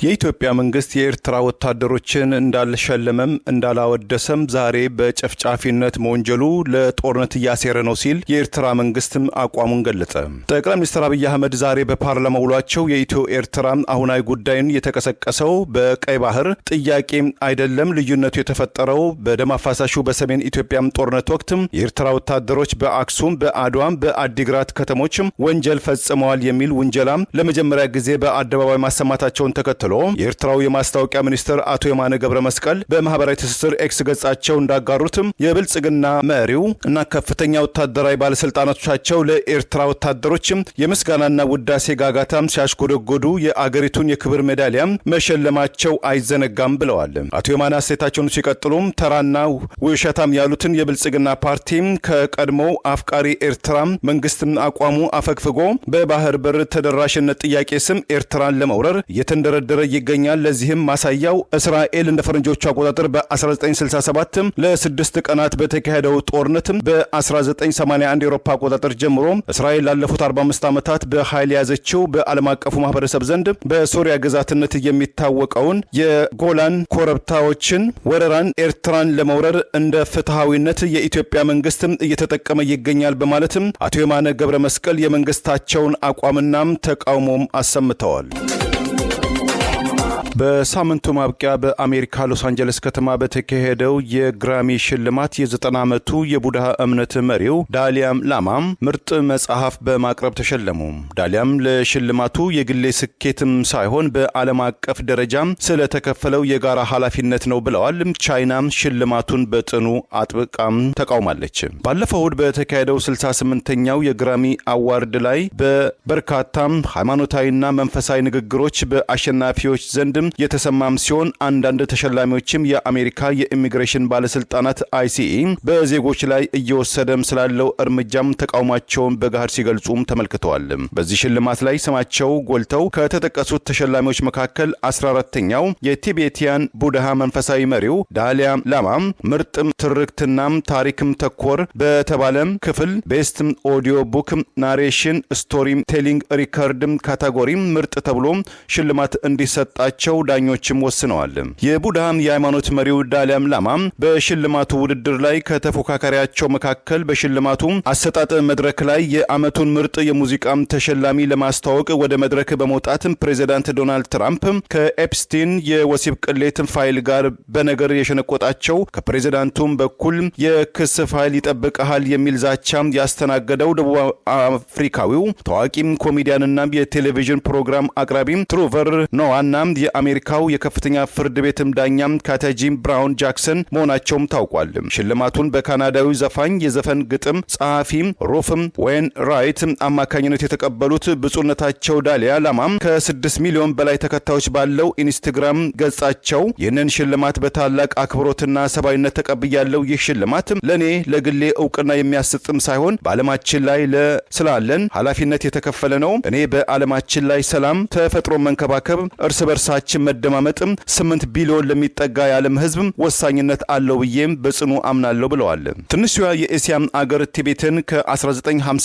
[SPEAKER 2] የኢትዮጵያ መንግስት የኤርትራ ወታደሮችን እንዳልሸለመም እንዳላወደሰም ዛሬ በጨፍጫፊነት መወንጀሉ ለጦርነት እያሴረ ነው ሲል የኤርትራ መንግስትም አቋሙን ገለጸ። ጠቅላይ ሚኒስትር አብይ አህመድ ዛሬ በፓርላማ ውሏቸው የኢትዮ ኤርትራ አሁናዊ ጉዳይን የተቀሰቀሰው በቀይ ባህር ጥያቄ አይደለም፣ ልዩነቱ የተፈጠረው በደም አፋሳሹ በሰሜን ኢትዮጵያም ጦርነት ወቅት የኤርትራ ወታደሮች በአክሱም፣ በአድዋም፣ በአዲግራት ከተሞችም ወንጀል ፈጽመዋል የሚል ውንጀላም ለመጀመሪያ ጊዜ በአደባባይ ማሰማታቸውን ተከትሎ የኤርትራው የማስታወቂያ ሚኒስትር አቶ የማነ ገብረ መስቀል በማህበራዊ ትስስር ኤክስ ገጻቸው እንዳጋሩትም የብልጽግና መሪው እና ከፍተኛ ወታደራዊ ባለስልጣናቶቻቸው ለኤርትራ ወታደሮችም የምስጋናና ውዳሴ ጋጋታም ሲያሽጎደጎዱ የአገሪቱን የክብር ሜዳሊያም መሸለማቸው አይዘነጋም ብለዋል። አቶ የማነ አስተያየታቸውን ሲቀጥሉም ተራና ውሸታም ያሉትን የብልጽግና ፓርቲም ከቀድሞው አፍቃሪ ኤርትራ መንግስትም አቋሙ አፈግፍጎ በባህር በር ተደራሽነት ጥያቄ ስም ኤርትራን ለመውረር እየተንደረደረ ይገኛል። ለዚህም ማሳያው እስራኤል እንደ ፈረንጆቹ አቆጣጠር በ1967 ለ6 ቀናት በተካሄደው ጦርነት በ1981 የአውሮፓ አቆጣጠር ጀምሮ እስራኤል ላለፉት 45 ዓመታት በኃይል የያዘችው በዓለም አቀፉ ማህበረሰብ ዘንድ በሶሪያ ግዛትነት የሚታወቀውን የጎላን ኮረብታዎችን ወረራን ኤርትራን ለመውረር እንደ ፍትሃዊነት የኢትዮጵያ መንግስት እየተጠቀመ ይገኛል በማለትም አቶ የማነ ገብረ መስቀል የመንግስታቸውን አቋምናም ተቃውሞም አሰምተዋል። በሳምንቱ ማብቂያ በአሜሪካ ሎስ አንጀለስ ከተማ በተካሄደው የግራሚ ሽልማት የ90 ዓመቱ የቡድሃ እምነት መሪው ዳሊያም ላማም ምርጥ መጽሐፍ በማቅረብ ተሸለሙ። ዳሊያም ለሽልማቱ የግሌ ስኬትም ሳይሆን በዓለም አቀፍ ደረጃም ስለተከፈለው የጋራ ኃላፊነት ነው ብለዋል። ቻይናም ሽልማቱን በጥኑ አጥብቃም ተቃውማለች። ባለፈው እሁድ በተካሄደው 68ኛው የግራሚ አዋርድ ላይ በበርካታም ሃይማኖታዊና መንፈሳዊ ንግግሮች በአሸናፊዎች ዘንድ የተሰማም ሲሆን አንዳንድ ተሸላሚዎችም የአሜሪካ የኢሚግሬሽን ባለስልጣናት አይሲኢ በዜጎች ላይ እየወሰደም ስላለው እርምጃም ተቃውሟቸውን በጋር ሲገልጹም ተመልክተዋል። በዚህ ሽልማት ላይ ስማቸው ጎልተው ከተጠቀሱት ተሸላሚዎች መካከል 14ኛው የቲቤቲያን ቡድሃ መንፈሳዊ መሪው ዳሊያ ላማም ምርጥ ትርክትናም ታሪክም ተኮር በተባለም ክፍል ቤስት ኦዲዮ ቡክ ናሬሽን ስቶሪ ቴሊንግ ሪከርድ ካታጎሪ ምርጥ ተብሎ ሽልማት እንዲሰጣቸው ዳኞችም ወስነዋል። የቡድሃም የሃይማኖት መሪው ዳሊያም ላማ በሽልማቱ ውድድር ላይ ከተፎካካሪያቸው መካከል በሽልማቱ አሰጣጥ መድረክ ላይ የዓመቱን ምርጥ የሙዚቃም ተሸላሚ ለማስተዋወቅ ወደ መድረክ በመውጣት ፕሬዚዳንት ዶናልድ ትራምፕ ከኤፕስቲን የወሲብ ቅሌት ፋይል ጋር በነገር የሸነቆጣቸው ከፕሬዚዳንቱም በኩል የክስ ፋይል ይጠብቀሃል የሚል ዛቻም ያስተናገደው ደቡብ አፍሪካዊው ታዋቂም ኮሜዲያንና የቴሌቪዥን ፕሮግራም አቅራቢም ትሩቨር ኖዋና የአሜሪካው የከፍተኛ ፍርድ ቤትም ዳኛም ካታጂም ብራውን ጃክሰን መሆናቸውም ታውቋል። ሽልማቱን በካናዳዊ ዘፋኝ የዘፈን ግጥም ጸሐፊ ሮፍም ዌን ራይት አማካኝነት የተቀበሉት ብፁዕነታቸው ዳሊያ ላማም ከ6 ሚሊዮን በላይ ተከታዮች ባለው ኢንስታግራም ገጻቸው ይህንን ሽልማት በታላቅ አክብሮትና ሰብአዊነት ተቀብያለሁ። ይህ ሽልማት ለኔ ለግሌ እውቅና የሚያሰጥም ሳይሆን በዓለማችን ላይ ስላለን ኃላፊነት የተከፈለ ነው። እኔ በዓለማችን ላይ ሰላም ተፈጥሮ መንከባከብ እርስ በርሳችን መደማመጥም 8 ቢሊዮን ለሚጠጋ የዓለም ህዝብ ወሳኝነት አለው ብዬም በጽኑ አምናለሁ ብለዋል። ትንሿ የኤስያ አገር ቲቤትን ከ1951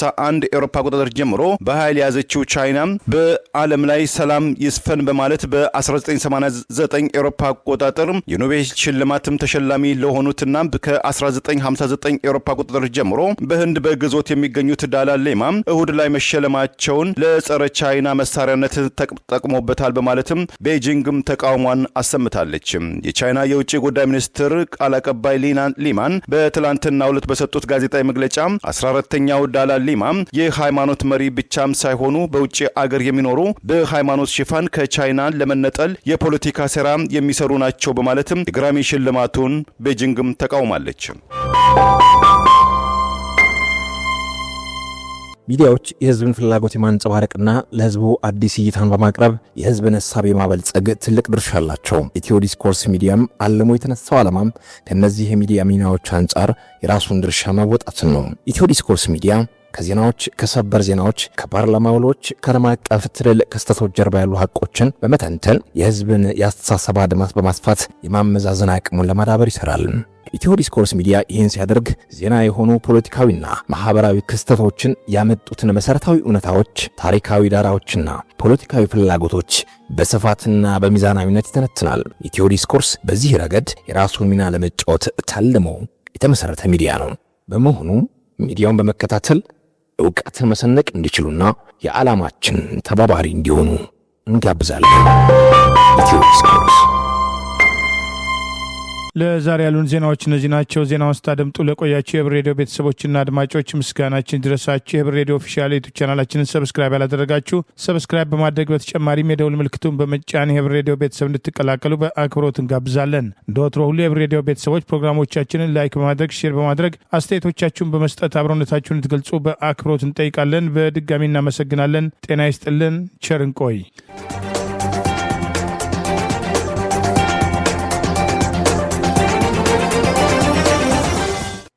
[SPEAKER 2] ኤሮፓ አቆጣጠር ጀምሮ በኃይል የያዘችው ቻይና በዓለም ላይ ሰላም ይስፈን በማለት በ1989 ኤሮፓ አቆጣጠር የኖቤል ሽልማትም ተሸላሚ ለሆኑትና ከ1959 ኤሮፓ አቆጣጠር ጀምሮ በህንድ በግዞት የሚገኙት ዳላይ ላማ እሁድ ላይ መሸለማቸውን ለጸረ ቻይና መሳሪያነት ተጠቅሞበታል በማለትም ቤጂንግም ተቃውሟን አሰምታለች። የቻይና የውጭ ጉዳይ ሚኒስትር ቃል አቀባይ ሊማን በትላንትናው ዕለት በሰጡት ጋዜጣዊ መግለጫ 14ኛው ዳላይ ላማ የሃይማኖት መሪ ብቻም ሳይሆኑ በውጭ አገር የሚኖሩ በሃይማኖት ሽፋን ከቻይና ለመነጠል የፖለቲካ ሴራ የሚሰሩ ናቸው በማለትም የግራሚ ሽልማቱን ቤጂንግም ተቃውማለች።
[SPEAKER 3] ሚዲያዎች የህዝብን ፍላጎት የማንጸባረቅና ለህዝቡ አዲስ እይታን በማቅረብ የህዝብን ሐሳብ የማበልጸግ ትልቅ ድርሻ አላቸው። ኢትዮ ዲስኮርስ ሚዲያም አልሞ የተነሳው ዓላማም ከነዚህ የሚዲያ ሚናዎች አንጻር የራሱን ድርሻ መወጣትን ነው። ኢትዮ ዲስኮርስ ሚዲያ ከዜናዎች፣ ከሰበር ዜናዎች፣ ከፓርላማ ውሎች፣ ከዓለም አቀፍ ትልልቅ ክስተቶች ጀርባ ያሉ ሀቆችን በመተንተን የህዝብን የአስተሳሰብ አድማስ በማስፋት የማመዛዘን አቅሙን ለማዳበር ይሰራል። ኢትዮ ዲስኮርስ ሚዲያ ይህን ሲያደርግ ዜና የሆኑ ፖለቲካዊና ማህበራዊ ክስተቶችን ያመጡትን መሰረታዊ እውነታዎች፣ ታሪካዊ ዳራዎችና ፖለቲካዊ ፍላጎቶች በስፋትና በሚዛናዊነት ይተነትናል። ኢትዮ ዲስኮርስ በዚህ ረገድ የራሱን ሚና ለመጫወት ታልሞ የተመሰረተ ሚዲያ ነው። በመሆኑ ሚዲያውን በመከታተል ዕውቀትን መሰነቅ እንዲችሉና የዓላማችን ተባባሪ እንዲሆኑ እንጋብዛለን። ኢትዮ ዲስኮርስ።
[SPEAKER 1] ለዛሬ ያሉን ዜናዎች እነዚህ ናቸው። ዜናውን ስታደምጡ ለቆያችሁ የህብር ሬዲዮ ቤተሰቦችና አድማጮች ምስጋናችን ድረሳችሁ። የህብር ሬዲዮ ኦፊሻል ዩቲዩብ ቻናላችንን ሰብስክራይብ ያላደረጋችሁ ሰብስክራይብ በማድረግ በተጨማሪም የደውል ምልክቱን በመጫን የህብር ሬዲዮ ቤተሰብ እንድትቀላቀሉ በአክብሮት እንጋብዛለን። እንደ ወትሮ ሁሉ የህብር ሬዲዮ ቤተሰቦች ፕሮግራሞቻችንን ላይክ በማድረግ ሼር በማድረግ አስተያየቶቻችሁን በመስጠት አብሮነታችሁን እንድትገልጹ በአክብሮት እንጠይቃለን። በድጋሚ እናመሰግናለን። ጤና ይስጥልን። ቸር እንቆይ።